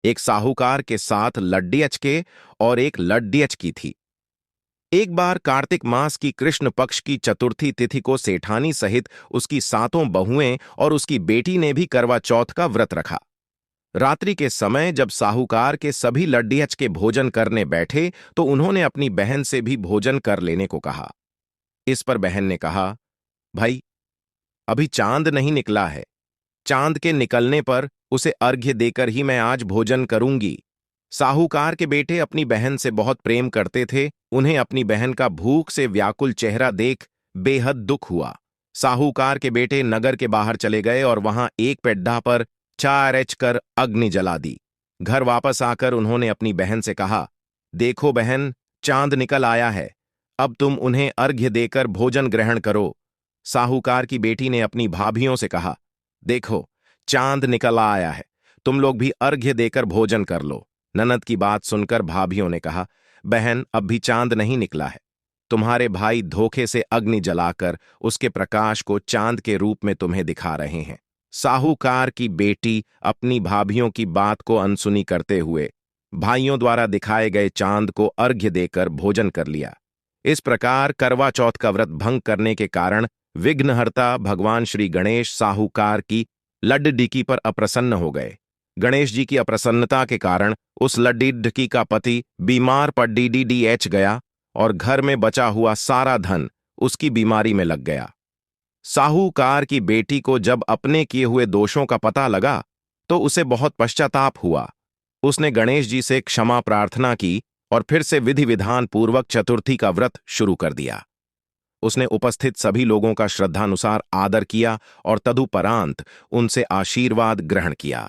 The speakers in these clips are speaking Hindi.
एक साहूकार के साथ लड्डी के और एक लड्डी की थी। एक बार कार्तिक मास की कृष्ण पक्ष की चतुर्थी तिथि को सेठानी सहित उसकी सातों बहुएं और उसकी बेटी ने भी करवा चौथ का व्रत रखा। रात्रि के समय जब साहूकार के सभी लड्डी के भोजन करने बैठे तो उन्होंने अपनी बहन से भी भोजन कर लेने को कहा। इस पर बहन ने कहा, भाई, अभी चांद नहीं निकला है। चांद के निकलने पर उसे अर्घ्य देकर ही मैं आज भोजन करूंगी। साहूकार के बेटे अपनी बहन से बहुत प्रेम करते थे। उन्हें अपनी बहन का भूख से व्याकुल चेहरा देख बेहद दुख हुआ। साहूकार के बेटे नगर के बाहर चले गए और वहां एक पेड्डा पर चार कर अग्नि जला दी। घर वापस आकर उन्होंने अपनी बहन से कहा, देखो बहन, चांद निकल आया है। अब तुम उन्हें अर्घ्य देकर भोजन ग्रहण करो। साहूकार की बेटी ने अपनी भाभियों से कहा, देखो, चांद निकल आया है, तुम लोग भी अर्घ्य देकर भोजन कर लो। ननद की बात सुनकर भाभियों ने कहा, बहन, अब भी चांद नहीं निकला है। तुम्हारे भाई धोखे से अग्नि जलाकर उसके प्रकाश को चांद के रूप में तुम्हें दिखा रहे हैं। साहूकार की बेटी अपनी भाभियों की बात को अनसुनी करते हुए भाइयों द्वारा दिखाए गए चांद को अर्घ्य देकर भोजन कर लिया। इस प्रकार करवा चौथ का व्रत भंग करने के कारण विघ्नहर्ता भगवान श्री गणेश साहूकार की लड्डकी पर अप्रसन्न हो गए। गणेश जी की अप्रसन्नता के कारण उस लड्डकी का पति बीमार पड़ डीडीएच गया और घर में बचा हुआ सारा धन उसकी बीमारी में लग गया। साहूकार की बेटी को जब अपने किए हुए दोषों का पता लगा तो उसे बहुत पश्चाताप हुआ। उसने गणेश जी से क्षमा प्रार्थना की और फिर से विधि विधान पूर्वक चतुर्थी का व्रत शुरू कर दिया। उसने उपस्थित सभी लोगों का श्रद्धानुसार आदर किया और तदुपरांत उनसे आशीर्वाद ग्रहण किया।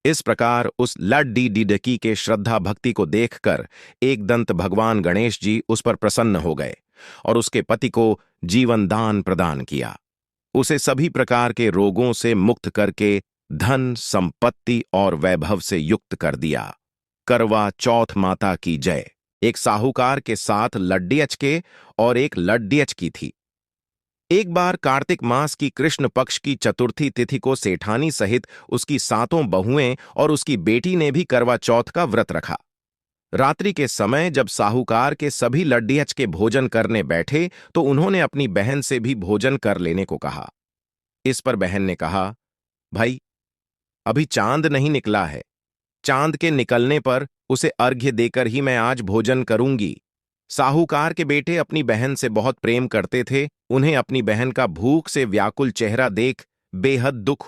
इस प्रकार उस लड्डकी के श्रद्धा भक्ति को देखकर एकदंत भगवान गणेश जी उस पर प्रसन्न हो गए और उसके पति को जीवन दान प्रदान किया। उसे सभी प्रकार के रोगों से मुक्त करके धन, संपत्ति और वैभव से युक्त कर दिया। करवा चौथ माता की जय। एक साहूकार के साथ लड्डी के और एक लड्डी की थी। एक बार कार्तिक मास की कृष्ण पक्ष की चतुर्थी तिथि को सेठानी सहित उसकी सातों बहुएं और उसकी बेटी ने भी करवा चौथ का व्रत रखा। रात्रि के समय जब साहूकार के सभी लड्डी के भोजन करने बैठे तो उन्होंने अपनी बहन से भी भोजन कर लेने को कहा। इस पर बहन ने कहा, भाई, अभी चांद नहीं निकला है। चांद के निकलने पर उसे अर्घ्य देकर ही मैं आज भोजन करूंगी। साहूकार के बेटे अपनी बहन से बहुत प्रेम करते थे। उन्हें अपनी बहन का भूख से व्याकुल चेहरा देख बेहद दुख